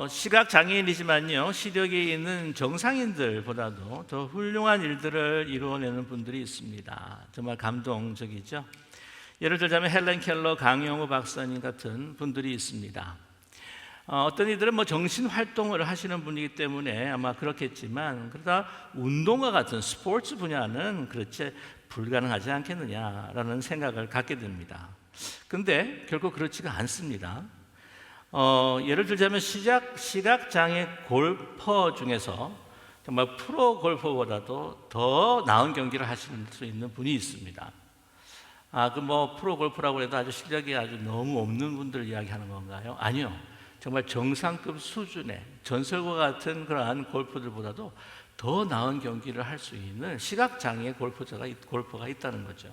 시각 장애인이지만요, 시력이 있는 정상인들보다도 더 훌륭한 일들을 이루어내는 분들이 있습니다. 정말 감동적이죠. 예를 들자면 헬렌 켈러, 강영우 박사님 같은 분들이 있습니다. 어떤 이들은 정신 활동을 하시는 분이기 때문에 아마 그렇겠지만, 그러다 운동과 같은 스포츠 분야는 그렇지 불가능하지 않겠느냐라는 생각을 갖게 됩니다. 근데 결코 그렇지가 않습니다. 예를 들자면 시각장애 골퍼 중에서 정말 프로 골퍼보다도 더 나은 경기를 하실 수 있는 분이 있습니다. 프로 골퍼라고 해도 아주 실력이 아주 너무 없는 분들 이야기하는 건가요? 아니요. 정말 정상급 수준의 전설과 같은 그러한 골퍼들보다도 더 나은 경기를 할 수 있는 시각장애 골퍼가 있다는 거죠.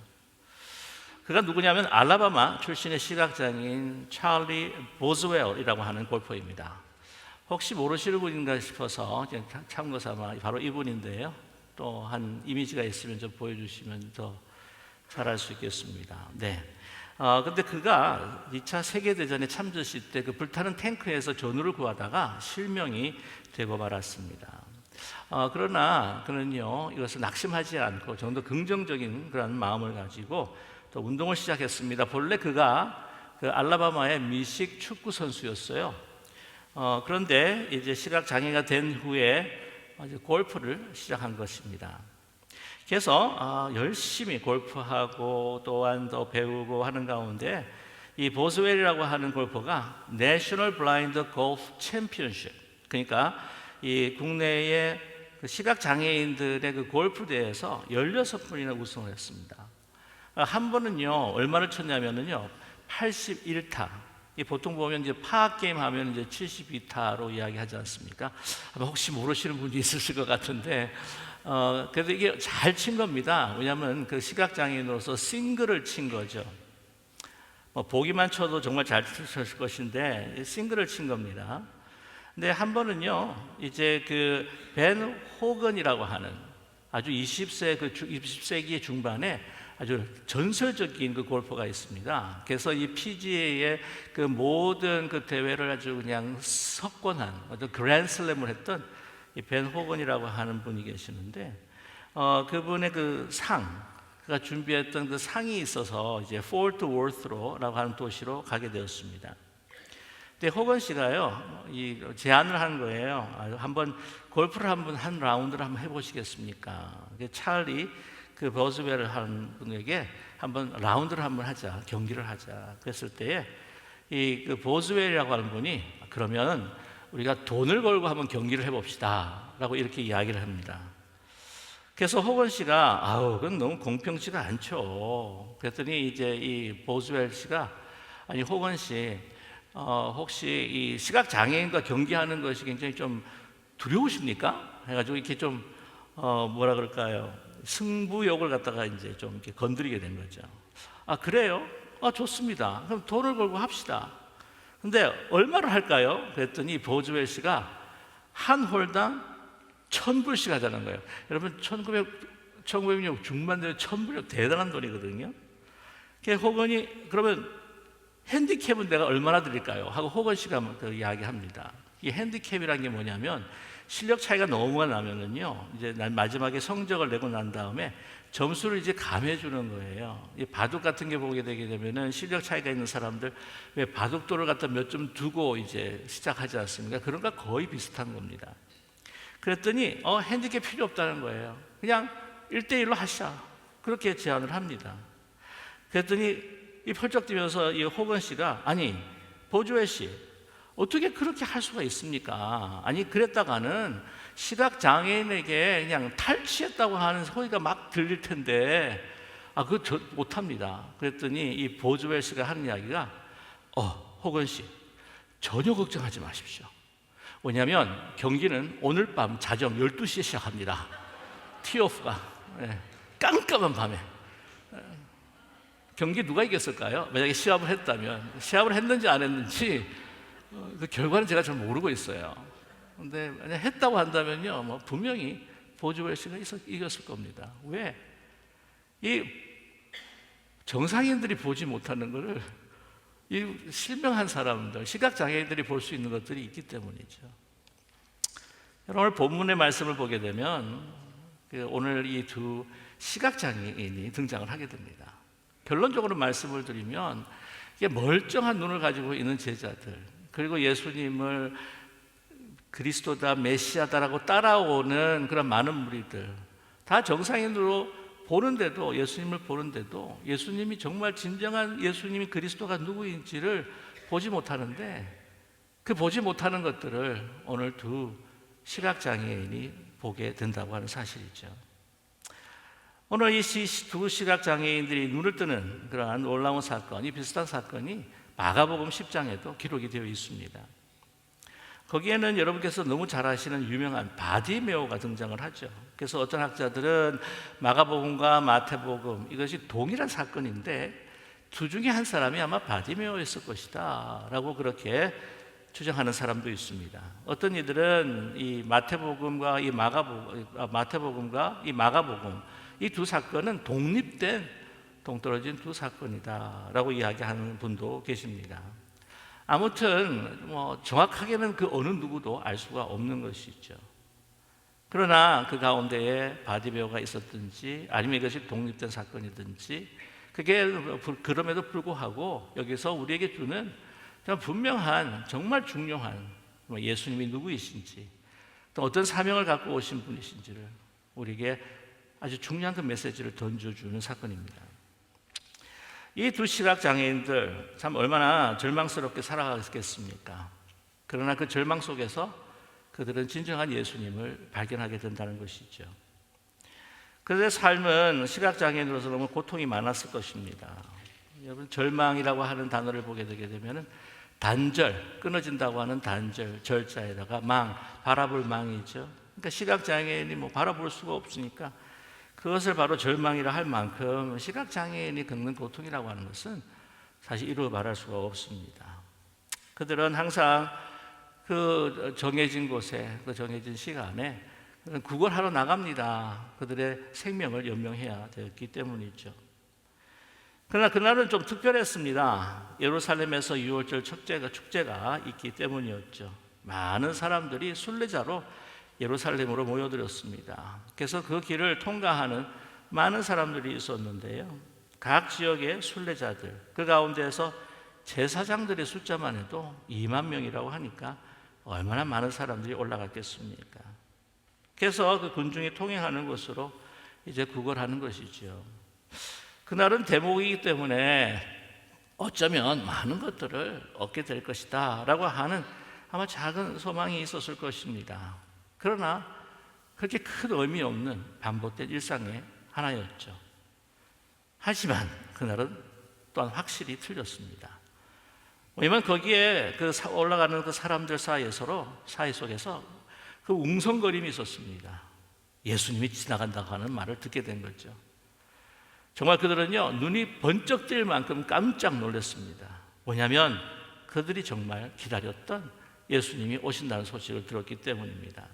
그가 누구냐면 알라바마 출신의 시각장애인 찰리 보즈웰이라고 하는 골퍼입니다. 혹시 모르시는 분인가 싶어서 참고삼아 바로 이분인데요. 또 한 이미지가 있으면 좀 보여주시면 더 잘 알 수 있겠습니다. 네. 근데 그가 2차 세계대전에 참전했을 때 그 불타는 탱크에서 전우를 구하다가 실명이 되고 말았습니다. 그러나 그는요, 이것을 낙심하지 않고 좀 더 긍정적인 그런 마음을 가지고 또 운동을 시작했습니다. 본래 그가 그 알라바마의 미식 축구 선수였어요. 그런데 이제 시각 장애가 된 후에 골프를 시작한 것입니다. 그래서 열심히 골프하고 또한 더 배우고 하는 가운데 이 보스웰이라고 하는 골퍼가 내셔널 블라인드 골프 챔피언십, 그러니까 이 국내의 그 시각 장애인들의 그 골프 대회에서 16번이나 우승을 했습니다. 한 번은요, 얼마를 쳤냐면요, 81타. 보통 보면 이제 파악 게임 하면 이제 72타로 이야기하지 않습니까? 아마 혹시 모르시는 분이 있으실 것 같은데, 그래도 이게 잘 친 겁니다. 왜냐하면 그 시각장애인으로서 싱글을 친 거죠. 보기만 쳐도 정말 잘 쳤을 것인데 싱글을 친 겁니다. 근데 한 번은요, 이제 그 벤 호건이라고 하는 아주 20세기 중반에 아주 전설적인 그 골퍼가 있습니다. 그래서 이 PGA의 그 모든 그 대회를 아주 그냥 석권한 어떤 그랜드슬램을 했던 이 벤 호건이라고 하는 분이 계시는데, 그분의 그 그가 준비했던 그 상이 있어서 이제 포트 워스라고 하는 도시로 가게 되었습니다. 근데 호건 씨가요, 이 제안을 한 거예요. 한번 골프를 한 라운드를 한번 해보시겠습니까? 찰리 그 버즈웰을 하는 분에게 한번 라운드를 한번 하자, 경기를 하자. 그랬을 때에 이 그 버즈웰이라고 하는 분이 그러면 우리가 돈을 걸고 한번 경기를 해봅시다 라고 이렇게 이야기를 합니다. 그래서 호건 씨가 그건 너무 공평치가 않죠. 그랬더니 이제 이 보즈웰 씨가 아니 호건 씨, 혹시 이 시각 장애인과 경기하는 것이 굉장히 좀 두려우십니까? 해가지고 이렇게 좀 뭐라 그럴까요? 승부욕을 갖다가 이제 좀 이렇게 건드리게 된 거죠. 그래요? 좋습니다. 그럼 돈을 걸고 합시다. 근데 얼마를 할까요? 그랬더니 보즈웰 씨가 한 홀당 1,000불씩 하자는 거예요. 여러분 1900년 중반대 1,000불이 대단한 돈이거든요. 호건이 그러면 핸디캡은 내가 얼마나 드릴까요? 하고 호건 씨가 이야기합니다. 이 핸디캡이라는 게 뭐냐면 실력 차이가 너무 나면은요, 이제 마지막에 성적을 내고 난 다음에 점수를 이제 감해 주는 거예요. 이 바둑 같은 게 보게 되게 되면은 실력 차이가 있는 사람들 왜 바둑돌을 갖다 몇 점 두고 이제 시작하지 않습니까? 그런 거 거의 비슷한 겁니다. 그랬더니 핸디캡 필요 없다는 거예요. 그냥 1대1로 하시자. 그렇게 제안을 합니다. 그랬더니 이 펄쩍 뛰면서 이 호건 씨가 아니 보즈웰 씨, 어떻게 그렇게 할 수가 있습니까? 아니 그랬다가는 시각장애인에게 그냥 탈취했다고 하는 소리가 막 들릴 텐데 그거 못합니다. 그랬더니 이 보즈웰 씨가 하는 이야기가 호건 씨, 전혀 걱정하지 마십시오. 왜냐하면 경기는 오늘 밤 자정 12시에 시작합니다. 티오프가 깜깜한 밤에. 경기 누가 이겼을까요? 만약에 시합을 했다면, 시합을 했는지 안 했는지 그 결과는 제가 잘 모르고 있어요. 근데 만약 했다고 한다면요, 분명히 보즈웰 씨가 이겼을 겁니다. 왜? 이 정상인들이 보지 못하는 것을 이 실명한 사람들, 시각장애인들이 볼 수 있는 것들이 있기 때문이죠. 오늘 본문의 말씀을 보게 되면 오늘 이 두 시각장애인이 등장을 하게 됩니다. 결론적으로 말씀을 드리면 이게 멀쩡한 눈을 가지고 있는 제자들, 그리고 예수님을 그리스도다, 메시아다라고 따라오는 그런 많은 무리들, 다 정상인으로 보는데도, 예수님을 보는데도 예수님이 정말 진정한 예수님이 그리스도가 누구인지를 보지 못하는데, 그 보지 못하는 것들을 오늘 두 시각장애인이 보게 된다고 하는 사실이죠. 오늘 이 두 시각장애인들이 눈을 뜨는 그러한 놀라운 사건, 이 비슷한 사건이 마가복음 10장에도 기록이 되어 있습니다. 거기에는 여러분께서 너무 잘 아시는 유명한 바디메오가 등장을 하죠. 그래서 어떤 학자들은 마가복음과 마태복음, 이것이 동일한 사건인데 두 중에 한 사람이 아마 바디메오였을 것이다 라고 그렇게 추정하는 사람도 있습니다. 어떤 이들은 이 마태복음과 이 마가복음, 이 두 사건은 독립된, 동떨어진 두 사건이다 라고 이야기하는 분도 계십니다. 아무튼 정확하게는 그 어느 누구도 알 수가 없는 것이죠. 그러나 그 가운데에 바디메오가 있었든지 아니면 이것이 독립된 사건이든지, 그게 그럼에도 불구하고 여기서 우리에게 주는 분명한, 정말 중요한 예수님이 누구이신지, 또 어떤 사명을 갖고 오신 분이신지를 우리에게 아주 중요한 그 메시지를 던져주는 사건입니다. 이 두 시각장애인들 참 얼마나 절망스럽게 살아가겠습니까? 그러나 그 절망 속에서 그들은 진정한 예수님을 발견하게 된다는 것이죠. 그들의 삶은 시각장애인으로서 너무 고통이 많았을 것입니다. 여러분, 절망이라고 하는 단어를 보게 되게 되면 단절, 끊어진다고 하는 단절, 절자에다가 망, 바라볼 망이죠. 그러니까 시각장애인이 바라볼 수가 없으니까 그것을 바로 절망이라 할 만큼 시각장애인이 겪는 고통이라고 하는 것은 사실 이루 말할 수가 없습니다. 그들은 항상 그 정해진 곳에, 그 정해진 시간에 구걸하러 나갑니다. 그들의 생명을 연명해야 되었기 때문이죠. 그러나 그날은 좀 특별했습니다. 예루살렘에서 유월절 축제가 있기 때문이었죠. 많은 사람들이 순례자로 예루살렘으로 모여들었습니다. 그래서 그 길을 통과하는 많은 사람들이 있었는데요, 각 지역의 순례자들, 그 가운데에서 제사장들의 숫자만 해도 2만 명이라고 하니까 얼마나 많은 사람들이 올라갔겠습니까? 그래서 그 군중이 통행하는 곳으로 이제 구걸하는 것이죠. 그날은 대목이기 때문에 어쩌면 많은 것들을 얻게 될 것이다 라고 하는 아마 작은 소망이 있었을 것입니다. 그러나 그렇게 큰 의미 없는 반복된 일상의 하나였죠. 하지만 그날은 또한 확실히 틀렸습니다. 왜냐하면 거기에 올라가는 그 사람들 사이 속에서 그 웅성거림이 있었습니다. 예수님이 지나간다고 하는 말을 듣게 된 거죠. 정말 그들은요, 눈이 번쩍 뜰 만큼 깜짝 놀랐습니다. 뭐냐면 그들이 정말 기다렸던 예수님이 오신다는 소식을 들었기 때문입니다.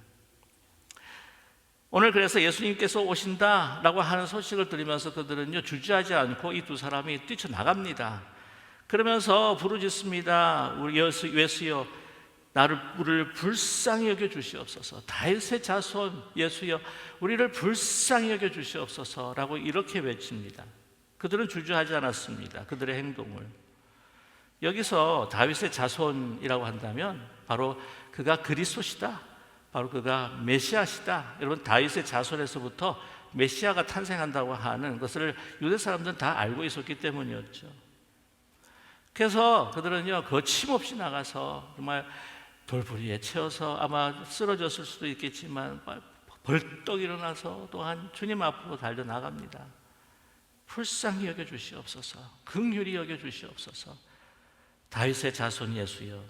오늘 그래서 예수님께서 오신다라고 하는 소식을 들으면서 그들은요, 주저하지 않고 이 두 사람이 뛰쳐나갑니다. 그러면서 부르짖습니다. 우리 예수여, 우리를 불쌍히 여겨 주시옵소서. 다윗의 자손 예수여, 우리를 불쌍히 여겨 주시옵소서라고 이렇게 외칩니다. 그들은 주저하지 않았습니다. 그들의 행동을. 여기서 다윗의 자손이라고 한다면 바로 그가 그리스도시다, 바로 그가 메시아시다. 여러분, 다윗의 자손에서부터 메시아가 탄생한다고 하는 것을 유대 사람들은 다 알고 있었기 때문이었죠. 그래서 그들은요, 거침없이 나가서 정말 돌부리에 채워서 아마 쓰러졌을 수도 있겠지만 벌떡 일어나서 또한 주님 앞으로 달려나갑니다. 불쌍히 여겨주시옵소서, 긍휼히 여겨주시옵소서, 다윗의 자손 예수여.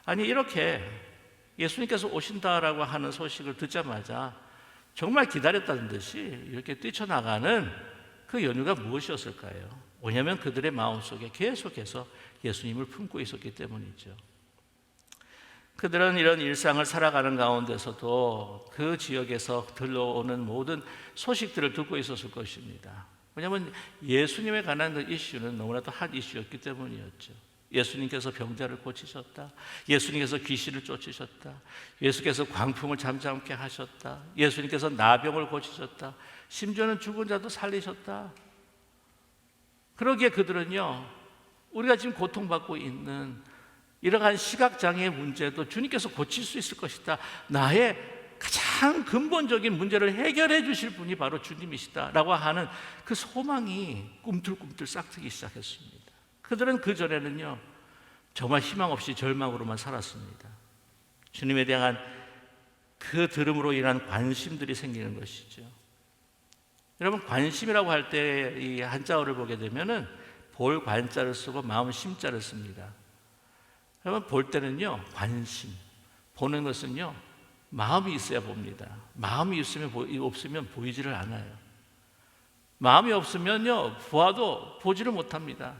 아니, 이렇게 예수님께서 오신다라고 하는 소식을 듣자마자 정말 기다렸다는 듯이 이렇게 뛰쳐나가는 그 연유가 무엇이었을까요? 왜냐하면 그들의 마음속에 계속해서 예수님을 품고 있었기 때문이죠. 그들은 이런 일상을 살아가는 가운데서도 그 지역에서 들려오는 모든 소식들을 듣고 있었을 것입니다. 왜냐하면 예수님에 관한 그 이슈는 너무나도 핫 이슈였기 때문이었죠. 예수님께서 병자를 고치셨다. 예수님께서 귀신을 쫓으셨다. 예수께서 광풍을 잠잠케 하셨다. 예수님께서 나병을 고치셨다. 심지어는 죽은 자도 살리셨다. 그러기에 그들은요, 우리가 지금 고통받고 있는 이러한 시각장애의 문제도 주님께서 고칠 수 있을 것이다. 나의 가장 근본적인 문제를 해결해 주실 분이 바로 주님이시다 라고 하는 그 소망이 꿈틀꿈틀 싹트기 시작했습니다. 그들은 그전에는요, 정말 희망 없이 절망으로만 살았습니다. 주님에 대한 그 들음으로 인한 관심들이 생기는 것이죠. 여러분, 관심이라고 할 때 이 한자어를 보게 되면은 볼 관자를 쓰고 마음 심자를 씁니다. 여러분, 볼 때는요, 관심, 보는 것은요, 마음이 있어야 봅니다. 마음이 없으면 보이지를 않아요. 마음이 없으면요, 보아도 보지를 못합니다.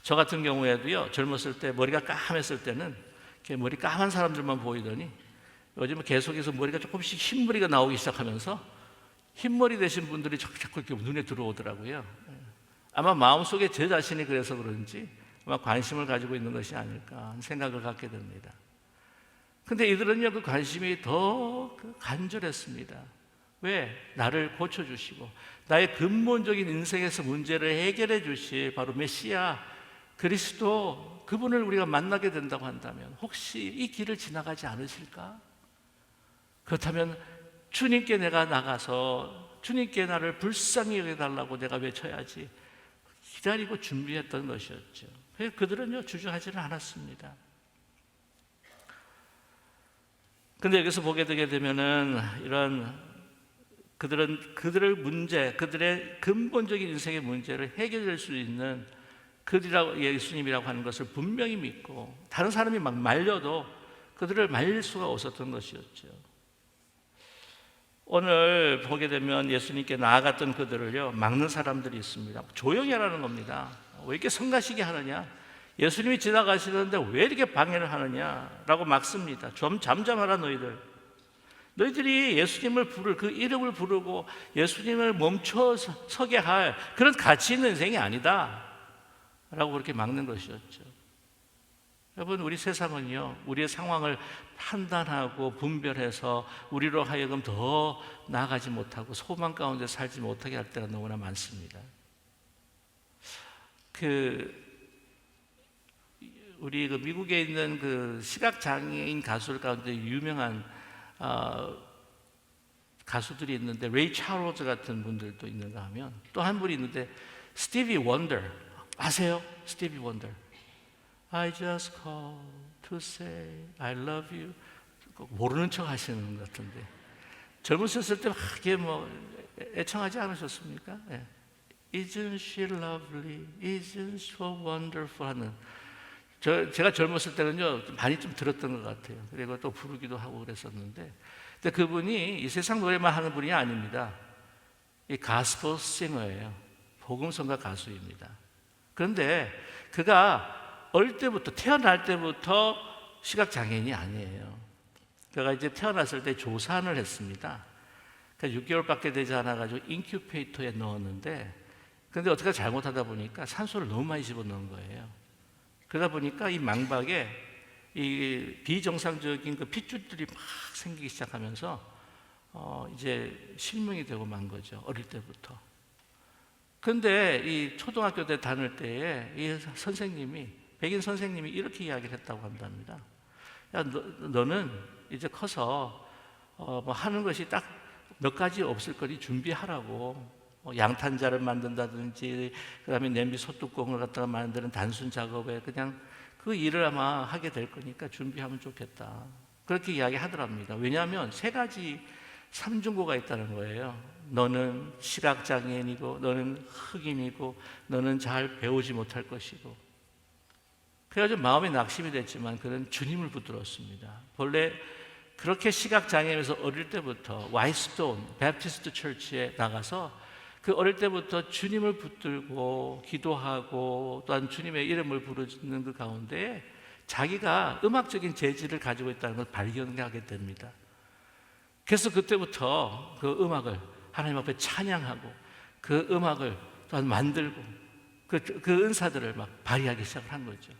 저 같은 경우에도요, 젊었을 때 머리가 까맸을 때는 머리 까만 사람들만 보이더니 요즘은 계속해서 머리가 조금씩 흰머리가 나오기 시작하면서 흰머리 되신 분들이 자꾸 이렇게 눈에 들어오더라고요. 아마 마음속에 제 자신이 그래서 그런지 아마 관심을 가지고 있는 것이 아닐까 하는 생각을 갖게 됩니다. 근데 이들은요, 그 관심이 더 간절했습니다. 왜? 나를 고쳐주시고 나의 근본적인 인생에서 문제를 해결해 주실 바로 메시아 그리스도, 그분을 우리가 만나게 된다고 한다면 혹시 이 길을 지나가지 않으실까? 그렇다면 주님께 내가 나가서 주님께 나를 불쌍히 여겨달라고 내가 외쳐야지 기다리고 준비했던 것이었죠. 그래서 그들은요, 주저하지는 않았습니다. 근데 여기서 보게 되게 되면은 이런 그들의 문제, 그들의 근본적인 인생의 문제를 해결할 수 있는 그들이라고, 예수님이라고 하는 것을 분명히 믿고 다른 사람이 막 말려도 그들을 말릴 수가 없었던 것이었죠. 오늘 보게 되면 예수님께 나아갔던 그들을요, 막는 사람들이 있습니다. 조용히 하라는 겁니다. 왜 이렇게 성가시게 하느냐? 예수님이 지나가시는데 왜 이렇게 방해를 하느냐라고 막습니다. 좀 잠잠하라 너희들. 너희들이 예수님을 부를 그 이름을 부르고 예수님을 멈춰 서게 할 그런 가치 있는 인생이 아니다 라고 그렇게 막는 것이었죠. 여러분, 우리 세상은요, 우리의 상황을 판단하고 분별해서 우리로 하여금 더 나아가지 못하고 소망 가운데 살지 못하게 할 때가 너무나 많습니다. 우리 미국에 있는 그 시각장애인 가수들 가운데 유명한 가수들이 있는데 레이 찰로즈 같은 분들도 있는가 하면 또 한 분이 있는데 스티비 원더 아세요? 스티비 원더 I just call to say I love you. 모르는 척 하시는 것 같은데 젊으셨을 때 그게 애청하지 않으셨습니까? 예. Isn't she lovely? Isn't so wonderful? 하는 제가 젊었을 때는요 많이 좀 들었던 것 같아요. 그리고 또 부르기도 하고 그랬었는데, 근데 그분이 이 세상 노래만 하는 분이 아닙니다. 이 가스펠 싱어예요. 복음성가 가수입니다. 그런데 그가 어릴 때부터, 태어날 때부터 시각장애인이 아니에요. 그가 이제 태어났을 때 조산을 했습니다. 그러니까 6개월밖에 되지 않아가지고 인큐베이터에 넣었는데, 근데 어떻게 잘못하다 보니까 산소를 너무 많이 집어넣은 거예요. 그러다 보니까 이 망박에 이 비정상적인 그 핏줄들이 막 생기기 시작하면서 이제 실명이 되고 만 거죠. 어릴 때부터. 그런데 이 초등학교 때 다닐 때에 이 선생님이, 백인 선생님이 이렇게 이야기를 했다고 한답니다. 야, 너는 이제 커서 하는 것이 딱 몇 가지 없을 거니 준비하라고. 양탄자를 만든다든지, 그 다음에 냄비 소뚜껑을 갖다가 만드는 단순 작업에 그냥 그 일을 아마 하게 될 거니까 준비하면 좋겠다. 그렇게 이야기하더랍니다. 왜냐하면 세 가지 삼중고가 있다는 거예요. 너는 시각장애인이고, 너는 흑인이고, 너는 잘 배우지 못할 것이고. 그래가지고 마음이 낙심이 됐지만 그는 주님을 붙들었습니다. 본래 그렇게 시각장애인에서 어릴 때부터 와이스톤 베프티스트 처치에 나가서 그 어릴 때부터 주님을 붙들고 기도하고 또한 주님의 이름을 부르는 그 가운데 자기가 음악적인 재질을 가지고 있다는 걸 발견하게 됩니다. 그래서 그때부터 그 음악을 하나님 앞에 찬양하고 그 음악을 또한 만들고 그 은사들을 막 발휘하기 시작을 한 거죠.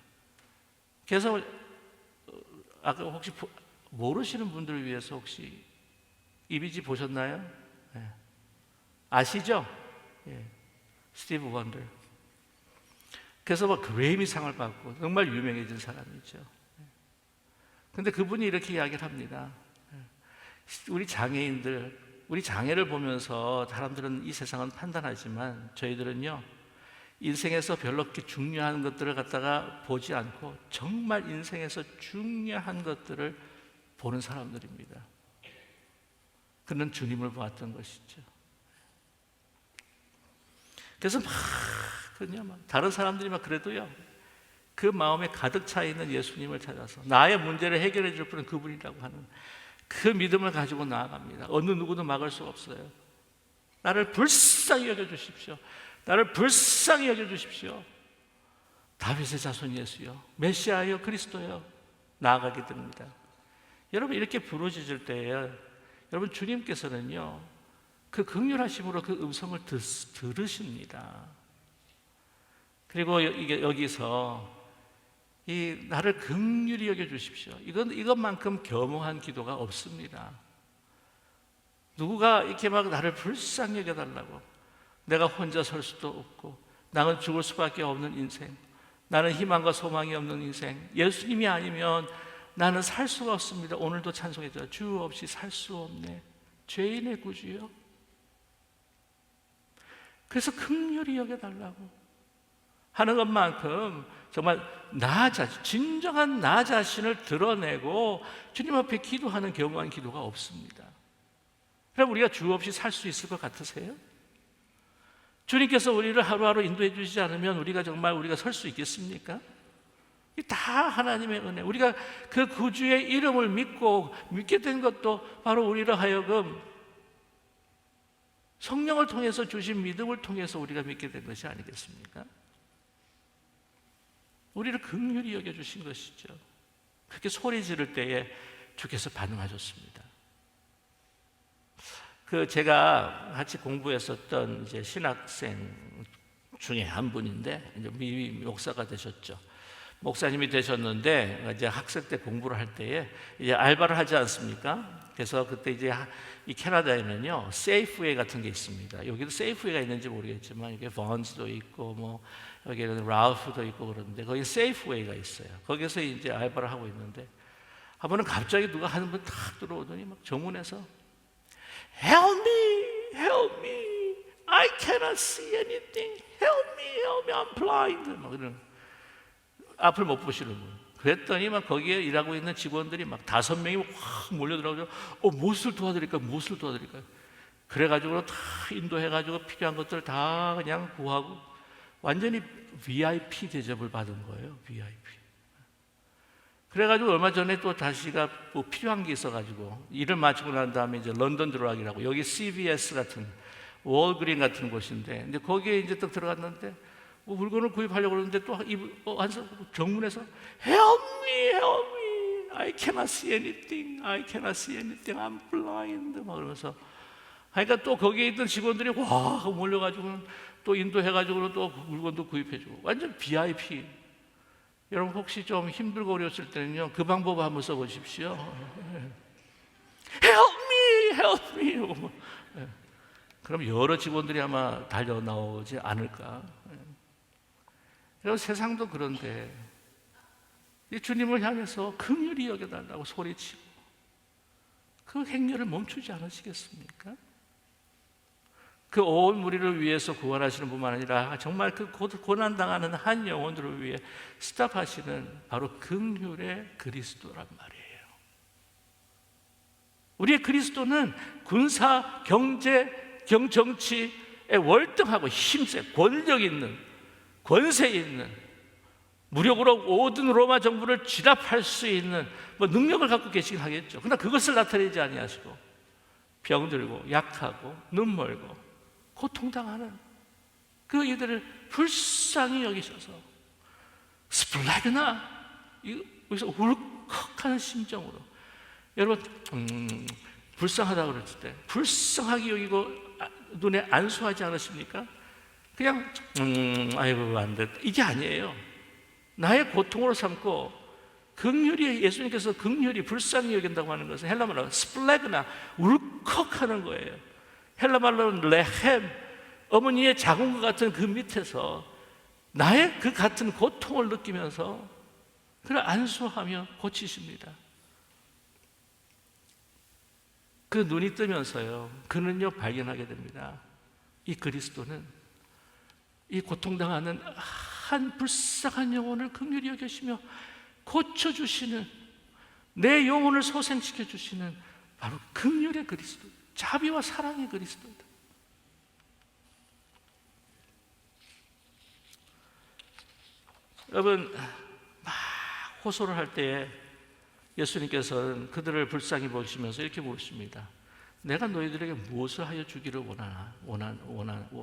그래서 아까 혹시 모르시는 분들을 위해서 혹시 이미지 보셨나요? 네. 아시죠? 예. 스티브 원더. 그래서 막 그래미상을 받고 정말 유명해진 사람이죠. 근데 그분이 이렇게 이야기를 합니다. 우리 장애인들, 우리 장애를 보면서 사람들은 이 세상은 판단하지만 저희들은요, 인생에서 별로 그렇게 중요한 것들을 갖다가 보지 않고 정말 인생에서 중요한 것들을 보는 사람들입니다. 그는 주님을 보았던 것이죠. 그래서 그냥 다른 사람들이 그래도요, 그 마음에 가득 차 있는 예수님을 찾아서 나의 문제를 해결해 줄 분은 그분이라고 하는 그 믿음을 가지고 나아갑니다. 어느 누구도 막을 수 없어요. 나를 불쌍히 여겨주십시오. 나를 불쌍히 여겨주십시오. 다윗의 자손 예수여, 메시아여, 그리스도여, 나아가게 됩니다. 여러분, 이렇게 부르짖을 때에 여러분, 주님께서는요, 그 긍휼하심으로 그 음성을 들으십니다. 그리고 여기서 이 나를 긍휼히 여겨주십시오, 이것만큼 겸허한 기도가 없습니다. 누구가 이렇게 나를 불쌍히 여겨달라고, 내가 혼자 설 수도 없고 나는 죽을 수밖에 없는 인생, 나는 희망과 소망이 없는 인생, 예수님이 아니면 나는 살 수가 없습니다. 오늘도 찬송했죠. 주 없이 살 수 없네, 죄인의 구주요. 그래서 긍휼히 여겨달라고 하는 것만큼 정말 진정한 나 자신을 드러내고 주님 앞에 기도하는 겸허한 기도가 없습니다. 그럼 우리가 주 없이 살 수 있을 것 같으세요? 주님께서 우리를 하루하루 인도해 주시지 않으면 우리가 설 수 있겠습니까? 이 다 하나님의 은혜. 우리가 그 구주의 이름을 믿게 된 것도 바로 우리를 하여금 성령을 통해서 주신 믿음을 통해서 우리가 믿게 된 것이 아니겠습니까? 우리를 긍휼히 여겨주신 것이죠. 그렇게 소리 지를 때에 주께서 반응하셨습니다. 제가 같이 공부했었던 이제 신학생 중에 한 분인데, 이제 목사가 되셨죠. 목사님이 되셨는데, 이제 학생 때 공부를 할 때에 이제 알바를 하지 않습니까? 그래서 그때 이제 이 캐나다에는요, 세이프웨이 같은 게 있습니다. 여기도 세이프웨이가 있는지 모르겠지만, 이게 번즈도 있고, 여기는 라우프도 있고 그러는데, 거기 세이프웨이가 있어요. 거기서 이제 알바를 하고 있는데, 한 번은 갑자기 누가 하는 분 탁 들어오더니 막 정문에서 Help me, help me, I cannot see anything. Help me, I'm blind. 막 이런, 앞을 못 보시는 분. 그랬더니 거기에 일하고 있는 직원들이 5명이 확 몰려들어가지고 무엇을 도와드릴까요? 그래가지고 다 인도해가지고 필요한 것들을 다 그냥 구하고 완전히 VIP 대접을 받은 거예요. VIP. 그래가지고 얼마 전에 또 다시가 필요한 게 있어가지고 일을 마치고 난 다음에 이제 런던 드락이라고, 여기 CVS 같은 월그린 같은 곳인데, 근데 거기에 이제 딱 들어갔는데 물건을 구입하려고 그러는데 또 정문에서 Help me, I cannot see anything, I'm blind. 막 그러면서 그러니까 또 거기에 있던 직원들이 와 몰려가지고 또 인도해가지고 또 물건도 구입해주고 완전 VIP. 여러분 혹시 좀 힘들고 어려웠을 때는요, 그 방법 한번 써보십시오. Help me. 그럼 여러 직원들이 아마 달려 나오지 않을까. 여러분 세상도 그런데 이 주님을 향해서 긍휼히 여겨달라고 소리치고 그 행렬을 멈추지 않으시겠습니까? 그 온 무리를 위해서 구원하시는 뿐만 아니라 정말 그 고난당하는 한 영혼들을 위해 스탑하시는 바로 긍휼의 그리스도란 말이에요. 우리의 그리스도는 군사, 경제, 정치에 월등하고 힘세, 권력 있는, 권세 있는, 무력으로 모든 로마 정부를 진압할 수 있는 능력을 갖고 계시긴 하겠죠. 그러나 그것을 나타내지 아니하시고 병들고 약하고 눈 멀고 고통당하는 그 이들을 불쌍히 여기셔서 스플라그나, 여기서 울컥하는 심정으로, 여러분 불쌍하다고 그랬을 때 불쌍하게 여기고 눈에 안수하지 않으십니까? 그냥 아이고 안 됐다 이게 아니에요. 나의 고통으로 삼고 긍휼히, 예수님께서 긍휼히 불쌍히 여긴다고 하는 것은 헬라말로 스플레그나 울컥하는 거예요. 헬라말로는 레헴, 어머니의 자궁과 같은 그 밑에서 나의 그 같은 고통을 느끼면서 그를 안수하며 고치십니다. 그 눈이 뜨면서요, 그는요 발견하게 됩니다. 이 그리스도는 이 고통당하는 한 불쌍한 영혼을 긍휼히 여기시며 고쳐주시는, 내 영혼을 소생시켜 주시는 바로 긍휼의 그리스도, 자비와 사랑의 그리스도다. 여러분, 막 호소를 할 때에 예수님께서는 그들을 불쌍히 보시면서 이렇게 물으십니다. 내가 너희들에게 무엇을 하여 주기를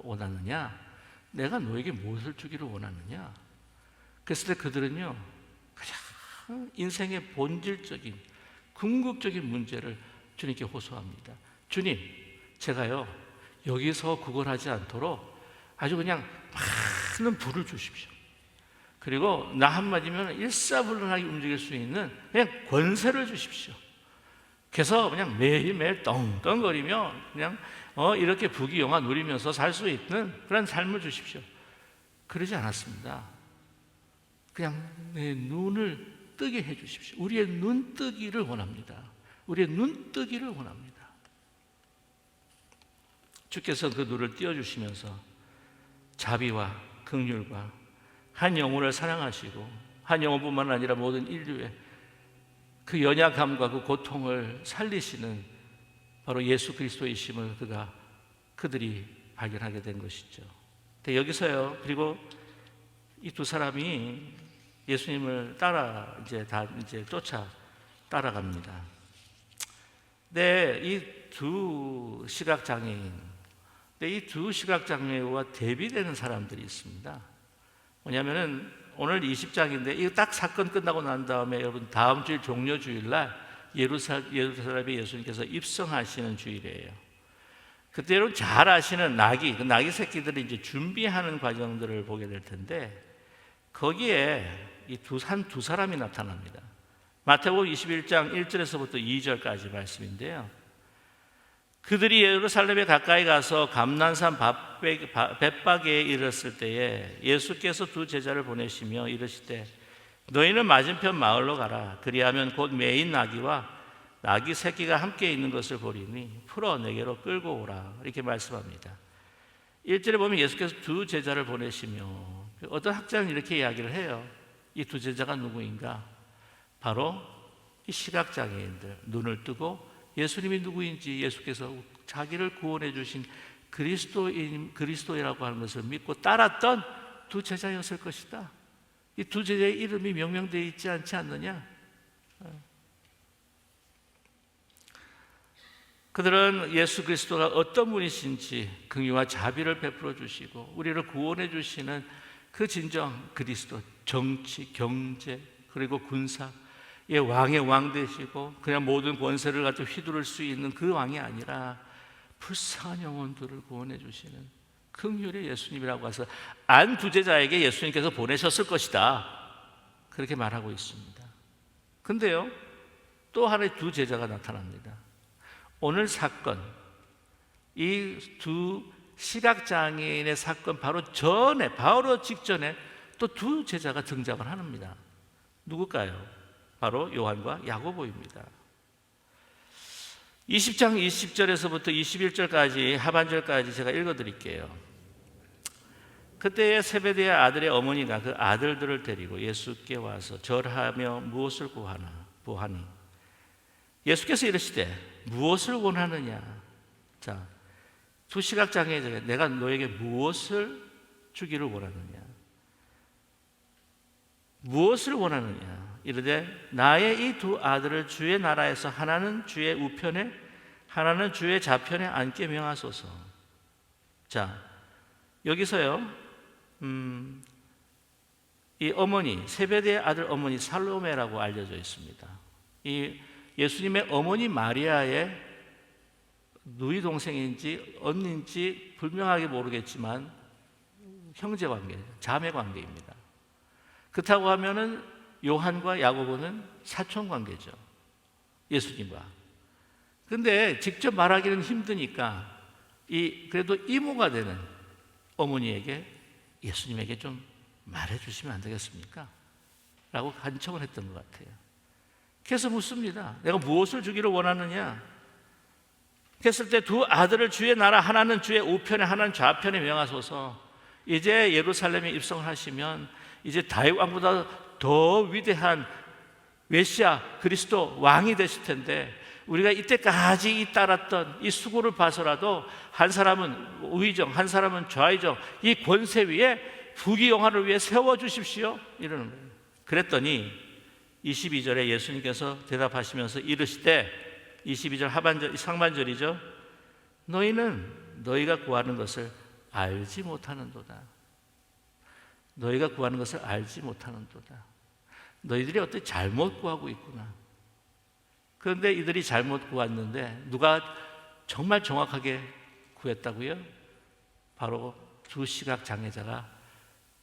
원하느냐? 내가 너에게 무엇을 주기를 원하느냐? 그랬을 때 그들은요, 그냥 인생의 본질적인 궁극적인 문제를 주님께 호소합니다. 주님, 제가요 여기서 구걸하지 않도록 아주 그냥 많은 부를 주십시오. 그리고 나 한마디면 일사불란하게 움직일 수 있는 그냥 권세를 주십시오. 그래서 그냥 매일매일 떵떵거리며 그냥 이렇게 부귀영화 누리면서 살 수 있는 그런 삶을 주십시오. 그러지 않았습니다. 그냥 내 눈을 뜨게 해 주십시오. 우리의 눈 뜨기를 원합니다. 우리의 눈 뜨기를 원합니다. 주께서 그 눈을 띄워주시면서 자비와 긍휼과 한 영혼을 사랑하시고, 한 영혼뿐만 아니라 모든 인류의 그 연약함과 그 고통을 살리시는 바로 예수 그리스도이심을 그들이 발견하게 된 것이죠. 근데 여기서요, 그리고 이 두 사람이 예수님을 쫓아 따라갑니다. 네, 이 두 시각장애와 대비되는 사람들이 있습니다. 뭐냐면은 오늘 20장인데 이거 딱 사건 끝나고 난 다음에 여러분 다음 주일 종려주일날 예루살렘에 예수님께서 입성하시는 주일이에요. 그때 여러분 잘 아시는 그 나귀 새끼들이 이제 준비하는 과정들을 보게 될 텐데 거기에 한 두 사람이 나타납니다. 마태복음 21장 1절에서부터 2절까지 말씀인데요. 그들이 예루살렘에 가까이 가서 감난산 벳박에 이르렀을 때에 예수께서 두 제자를 보내시며 이르시되 너희는 맞은편 마을로 가라. 그리하면 곧 매인 나귀와 나귀 새끼가 함께 있는 것을 보리니 풀어 내게로 끌고 오라. 이렇게 말씀합니다. 1절에 보면 예수께서 두 제자를 보내시며, 어떤 학자는 이렇게 이야기를 해요. 이 두 제자가 누구인가? 바로 이 시각장애인들, 눈을 뜨고 예수님이 누구인지, 예수께서 자기를 구원해 주신 그리스도라고 하는 것을 믿고 따랐던 두 제자였을 것이다. 이 두 제자의 이름이 명명되어 있지 않지 않느냐? 그들은 예수 그리스도가 어떤 분이신지 긍휼과 자비를 베풀어 주시고 우리를 구원해 주시는 그 진정 그리스도, 정치, 경제, 그리고 군사 왕의 왕 되시고 그냥 모든 권세를 가지고 휘두를 수 있는 그 왕이 아니라 불쌍한 영혼들을 구원해 주시는 긍휼의 예수님이라고 해서 안 두 제자에게 예수님께서 보내셨을 것이다, 그렇게 말하고 있습니다. 근데요, 또 하나의 두 제자가 나타납니다. 오늘 사건, 이 두 시각장애인의 사건 바로 직전에 또 두 제자가 등장을 합니다. 누굴까요? 바로 요한과 야고보입니다. 20장 20절에서부터 21절까지 하반절까지 제가 읽어드릴게요. 그때에 세베대의 아들의 어머니가 그 아들들을 데리고 예수께 와서 절하며 무엇을 구하니 예수께서 이르시되 무엇을 원하느냐? 자, 두 시각장애인, 내가 너에게 무엇을 주기를 원하느냐? 무엇을 원하느냐? 이르되 나의 이 두 아들을 주의 나라에서 하나는 주의 우편에 하나는 주의 좌편에 앉게 명하소서. 자, 여기서요, 이 어머니, 세베대의 아들 어머니 살로메라고 알려져 있습니다. 이 예수님의 어머니 마리아의 누이 동생인지 언니인지 분명하게 모르겠지만 형제 관계, 자매 관계입니다. 그렇다고 하면은 요한과 야고보는 사촌 관계죠. 예수님과. 근데 직접 말하기는 힘드니까 그래도 이모가 되는 어머니에게 예수님에게 좀 말해주시면 안 되겠습니까? 라고 간청을 했던 것 같아요. 그래서 묻습니다. 내가 무엇을 주기를 원하느냐? 했을 때 두 아들을 주의 나라, 하나는 주의 우편에 하나는 좌편에 명하소서. 이제 예루살렘에 입성을 하시면 이제 다윗 왕보다 더 위대한 메시아 그리스도 왕이 되실 텐데, 우리가 이때까지 따랐던 이 수고를 봐서라도 한 사람은 우의정, 한 사람은 좌의정, 이 권세 위에 부귀영화를 위해 세워주십시오, 이러는 거예요. 그랬더니 22절에 예수님께서 대답하시면서 이르시되, 22절 하반절, 상반절이죠. 너희는 너희가 구하는 것을 알지 못하는도다. 너희가 구하는 것을 알지 못하는도다. 너희들이 어떻게 잘못 구하고 있구나. 그런데 이들이 잘못 구했는데 누가 정말 정확하게 구했다고요? 바로 두 시각 장애자가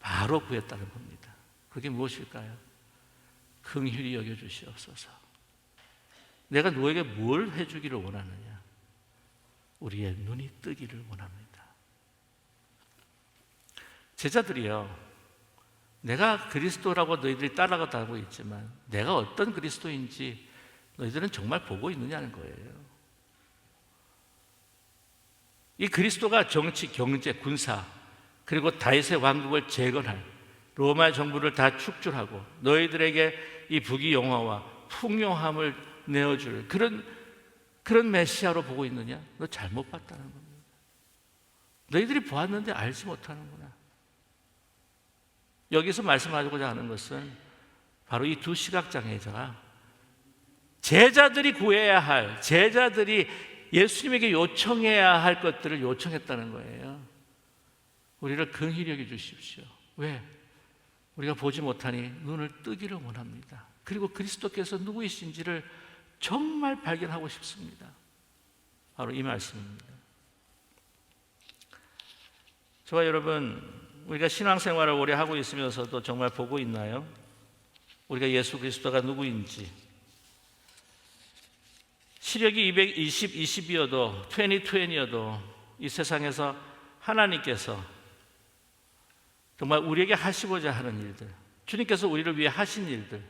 바로 구했다는 겁니다. 그게 무엇일까요? 긍휼히 여겨주시옵소서. 내가 너에게 뭘 해주기를 원하느냐? 우리의 눈이 뜨기를 원합니다. 제자들이요, 내가 그리스도라고 너희들이 따라가고 있지만 내가 어떤 그리스도인지 너희들은 정말 보고 있느냐는 거예요. 이 그리스도가 정치, 경제, 군사, 그리고 다윗의 왕국을 재건할, 로마 정부를 다 축출하고 너희들에게 이 부귀영화와 풍요함을 내어줄 그런 메시아로 보고 있느냐? 너 잘못 봤다는 겁니다. 너희들이 보았는데 알지 못하는구나. 여기서 말씀하고자 하는 것은 바로 이 두 시각장애자가 제자들이 구해야 할, 제자들이 예수님에게 요청해야 할 것들을 요청했다는 거예요. 우리를 긍휼히 여겨 주십시오. 왜? 우리가 보지 못하니 눈을 뜨기를 원합니다. 그리고 그리스도께서 누구이신지를 정말 발견하고 싶습니다. 바로 이 말씀입니다. 저와 여러분, 우리가 신앙생활을 오래 하고 있으면서도 정말 보고 있나요? 우리가 예수 그리스도가 누구인지. 시력이 2020이어도 2020이어도 이 세상에서 하나님께서 정말 우리에게 하시고자 하는 일들, 주님께서 우리를 위해 하신 일들,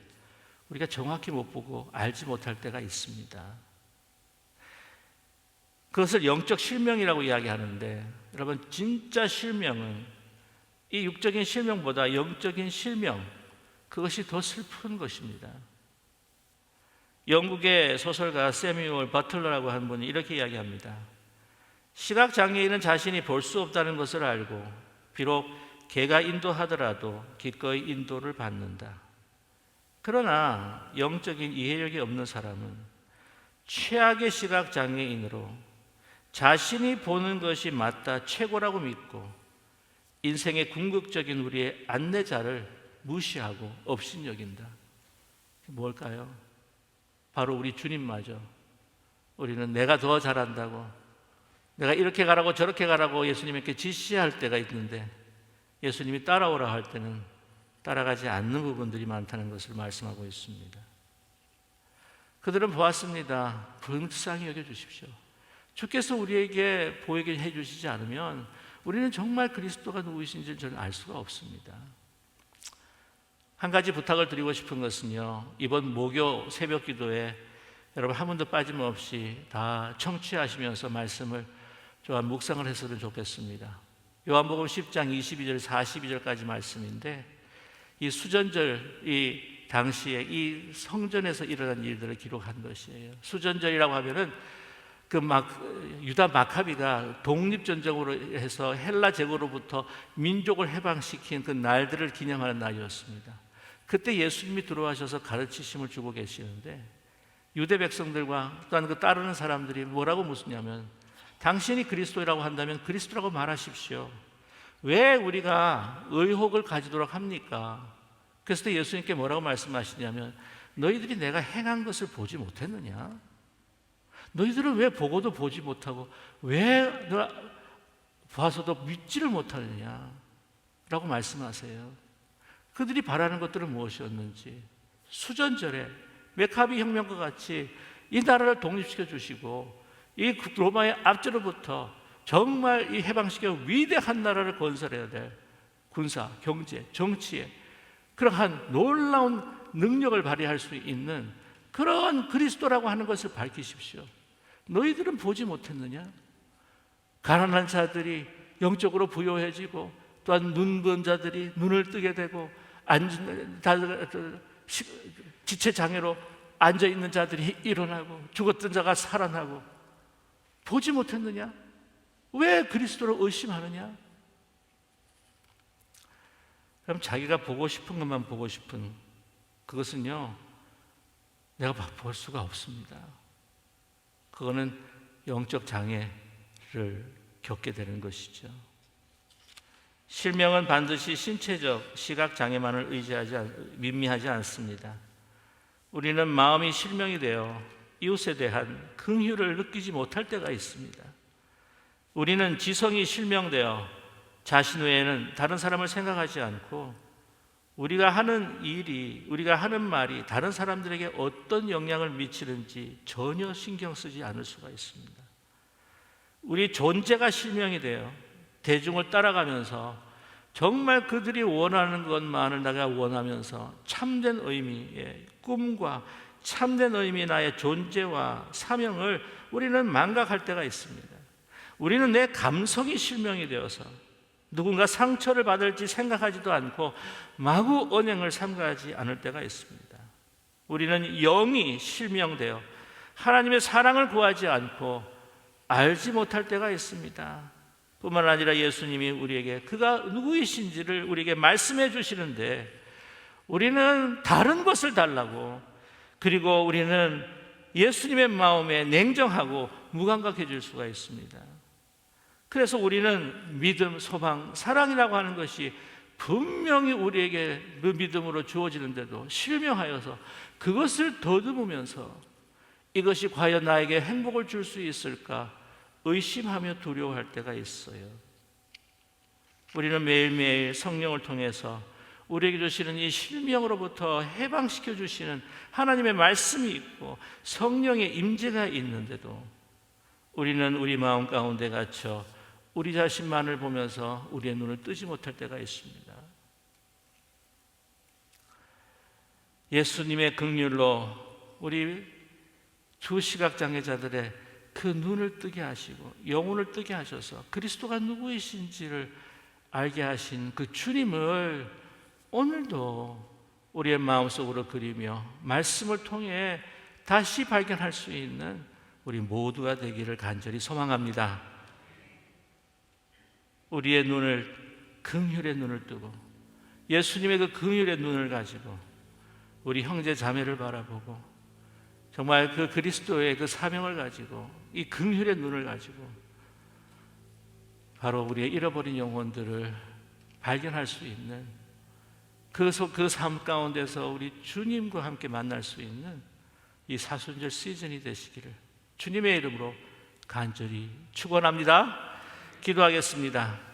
우리가 정확히 못 보고 알지 못할 때가 있습니다. 그것을 영적 실명이라고 이야기하는데, 여러분, 진짜 실명은 이 육적인 실명보다 영적인 실명, 그것이 더 슬픈 것입니다. 영국의 소설가 세뮤얼 버틀러라고 하는 분이 이렇게 이야기합니다. 시각장애인은 자신이 볼 수 없다는 것을 알고 비록 개가 인도하더라도 기꺼이 인도를 받는다. 그러나 영적인 이해력이 없는 사람은 최악의 시각장애인으로 자신이 보는 것이 맞다, 최고라고 믿고 인생의 궁극적인 우리의 안내자를 무시하고 업신여긴다. 뭘까요? 바로 우리 주님마저 우리는 내가 더 잘한다고, 내가 이렇게 가라고 저렇게 가라고 예수님께 지시할 때가 있는데 예수님이 따라오라 할 때는 따라가지 않는 부분들이 많다는 것을 말씀하고 있습니다. 그들은 보았습니다. 불쌍히 여겨주십시오. 주께서 우리에게 보이게 해주시지 않으면 우리는 정말 그리스도가 누구이신지를 저는 알 수가 없습니다. 한 가지 부탁을 드리고 싶은 것은요, 이번 목요 새벽 기도에 여러분 한 분도 빠짐없이 다 청취하시면서 말씀을 좀 묵상을 했으면 좋겠습니다. 요한복음 10장 22절 42절까지 말씀인데, 이 수전절, 이 당시에 이 성전에서 일어난 일들을 기록한 것이에요. 수전절이라고 하면은 유다 마카비가 독립전쟁으로 해서 헬라 제국으로부터 민족을 해방시킨 그 날들을 기념하는 날이었습니다. 그때 예수님이 들어와셔서 가르치심을 주고 계시는데, 유대 백성들과 또한 그 따르는 사람들이 뭐라고 묻냐면, 당신이 그리스도라고 한다면 그리스도라고 말하십시오. 왜 우리가 의혹을 가지도록 합니까? 그래서 예수님께 뭐라고 말씀하시냐면, 너희들이 내가 행한 것을 보지 못했느냐? 너희들은 왜 보고도 보지 못하고 왜 봐서도 믿지를 못하느냐 라고 말씀하세요. 그들이 바라는 것들은 무엇이었는지, 수전절에 메카비 혁명과 같이 이 나라를 독립시켜 주시고 이 로마의 압제로부터 정말 이 해방시켜 위대한 나라를 건설해야 될 군사, 경제, 정치에 그러한 놀라운 능력을 발휘할 수 있는 그런 그리스도라고 하는 것을 밝히십시오. 너희들은 보지 못했느냐? 가난한 자들이 영적으로 부요해지고 또한 눈먼 자들이 눈을 뜨게 되고 지체장애로 앉아있는 자들이 일어나고 죽었던 자가 살아나고 보지 못했느냐? 왜 그리스도를 의심하느냐? 그럼 자기가 보고 싶은 것만 보고 싶은 그것은요, 내가 볼 수가 없습니다. 그거는 영적 장애를 겪게 되는 것이죠. 실명은 반드시 신체적 시각 장애만을 의미하지 않습니다. 우리는 마음이 실명이 되어 이웃에 대한 긍휼을 느끼지 못할 때가 있습니다. 우리는 지성이 실명되어 자신 외에는 다른 사람을 생각하지 않고 우리가 하는 일이, 우리가 하는 말이 다른 사람들에게 어떤 영향을 미치는지 전혀 신경 쓰지 않을 수가 있습니다. 우리 존재가 실명이 되어 대중을 따라가면서 정말 그들이 원하는 것만을 내가 원하면서 참된 의미의 꿈과 참된 의미의 나의 존재와 사명을 우리는 망각할 때가 있습니다. 우리는 내 감성이 실명이 되어서 누군가 상처를 받을지 생각하지도 않고 마구 언행을 삼가하지 않을 때가 있습니다. 우리는 영이 실명되어 하나님의 사랑을 구하지 않고 알지 못할 때가 있습니다. 뿐만 아니라 예수님이 우리에게 그가 누구이신지를 우리에게 말씀해 주시는데 우리는 다른 것을 달라고, 그리고 우리는 예수님의 마음에 냉정하고 무감각해질 수가 있습니다. 그래서 우리는 믿음, 소망, 사랑이라고 하는 것이 분명히 우리에게 그 믿음으로 주어지는데도 실명하여서 그것을 더듬으면서 이것이 과연 나에게 행복을 줄 수 있을까 의심하며 두려워할 때가 있어요. 우리는 매일매일 성령을 통해서 우리에게 주시는 이 실명으로부터 해방시켜 주시는 하나님의 말씀이 있고 성령의 임재가 있는데도 우리는 우리 마음 가운데 갇혀 우리 자신만을 보면서 우리의 눈을 뜨지 못할 때가 있습니다. 예수님의 긍휼로 우리 주시각장애자들의 그 눈을 뜨게 하시고 영혼을 뜨게 하셔서 그리스도가 누구이신지를 알게 하신 그 주님을 오늘도 우리의 마음속으로 그리며 말씀을 통해 다시 발견할 수 있는 우리 모두가 되기를 간절히 소망합니다. 우리의 눈을, 긍휼의 눈을 뜨고 예수님의 그 긍휼의 눈을 가지고 우리 형제 자매를 바라보고 정말 그 그리스도의 그 사명을 가지고 이 긍휼의 눈을 가지고 바로 우리의 잃어버린 영혼들을 발견할 수 있는 그 삶 가운데서 우리 주님과 함께 만날 수 있는 이 사순절 시즌이 되시기를 주님의 이름으로 간절히 축원합니다. 기도하겠습니다.